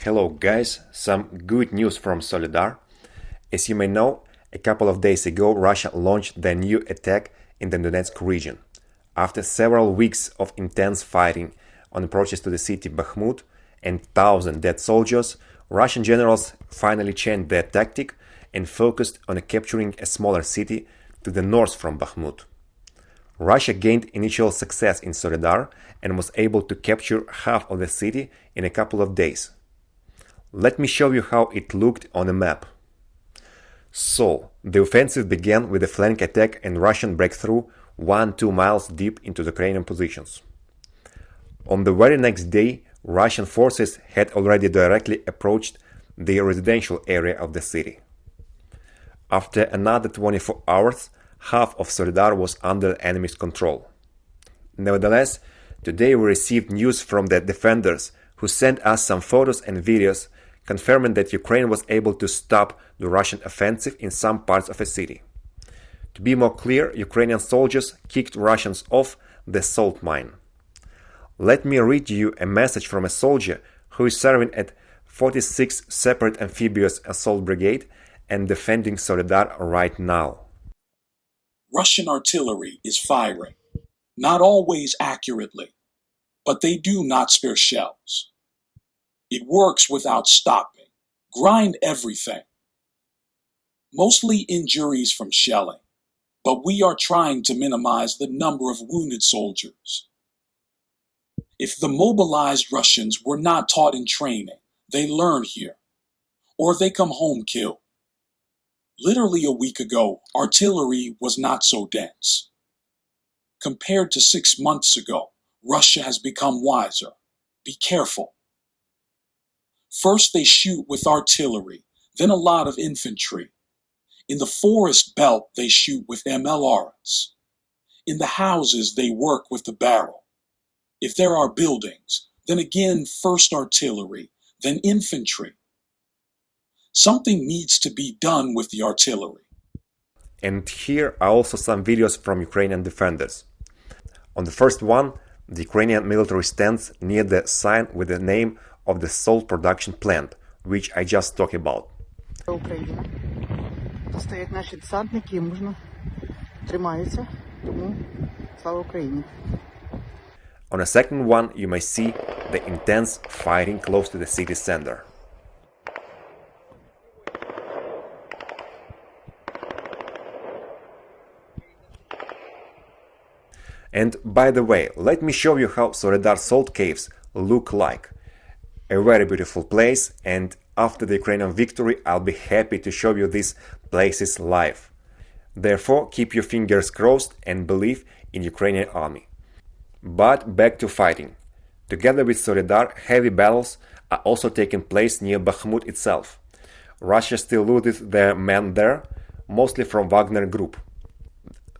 Hello guys, some good news from Soledar. As you may know, a couple of days ago Russia launched their new attack in the Donetsk region. After several weeks of intense fighting on approaches to the city Bakhmut and 1,000 dead soldiers, Russian generals finally changed their tactic and focused on capturing a smaller city to the north from Bakhmut. Russia gained initial success in Soledar and was able to capture half of the city in a couple of days. Let me show you how it looked on a map. So, the offensive began with a flank attack and Russian breakthrough 1-2 miles deep into the Ukrainian positions. On the very next day, Russian forces had already directly approached the residential area of the city. After another 24 hours, half of Soledar was under enemy's control. Nevertheless, today we received news from the defenders who sent us some photos and videos confirming that Ukraine was able to stop the Russian offensive in some parts of the city. To be more clear, Ukrainian soldiers kicked Russians off the salt mine. Let me read you a message from a soldier who is serving at 46th Separate Amphibious Assault Brigade and defending Soledar right now. Russian artillery is firing, not always accurately, but they do not spare shells. It works without stopping, grind everything. Mostly injuries from shelling, but we are trying to minimize the number of wounded soldiers. If the mobilized Russians were not taught in training, they learn here, or they come home killed. Literally a week ago, artillery was not so dense. Compared to 6 months ago, Russia has become wiser. Be careful. First they shoot with artillery, then a lot of infantry. In the forest belt they shoot with MLRs. In the houses they work with the barrel. If there are buildings, then again first artillery, then infantry. Something needs to be done with the artillery. And here are also some videos from Ukrainian defenders. On the first one, the Ukrainian military stands near the sign with the name of the salt production plant, which I just talked about. Україна. Тут стоять наші десантники, мужно тримаються, тому слава Україні. On a second one, you may see the intense fighting close to the city center. And by the way, let me show you how Soledar salt caves look like. A very beautiful place, and after the Ukrainian victory I'll be happy to show you these places live. Therefore, keep your fingers crossed and believe in Ukrainian army. But back to fighting. Together with Soledar, heavy battles are also taking place near Bakhmut itself. Russia still loses their men there, mostly from Wagner group.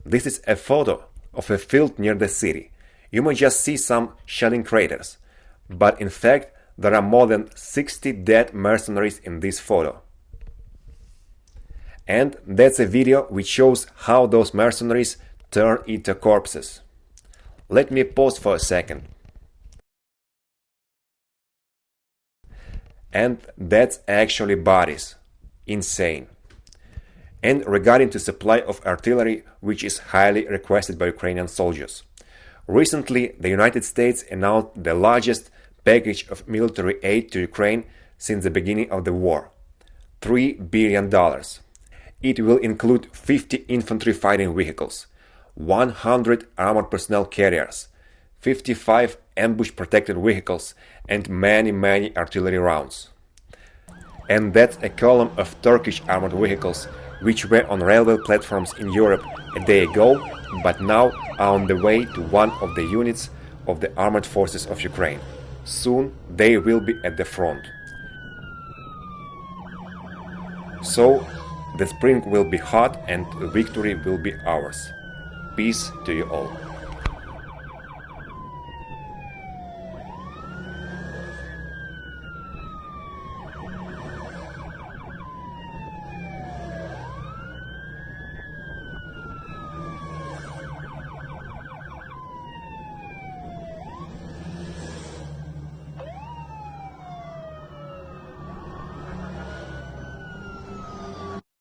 This is a photo of a field near the city. You may just see some shelling craters, but in fact there are more than 60 dead mercenaries in this photo. And that's a video which shows how those mercenaries turn into corpses. Let me pause for a second. And that's actually bodies. Insane. And regarding to supply of artillery, which is highly requested by Ukrainian soldiers. Recently, the United States announced the largest package of military aid to Ukraine since the beginning of the war. $3 billion. It will include 50 infantry fighting vehicles, 100 armored personnel carriers, 55 ambush-protected vehicles, and many artillery rounds. And that's a column of Turkish armored vehicles which were on railway platforms in Europe a day ago, but now are on the way to one of the units of the armored forces of Ukraine. Soon they will be at the front. So, the spring will be hot and victory will be ours. Peace to you all.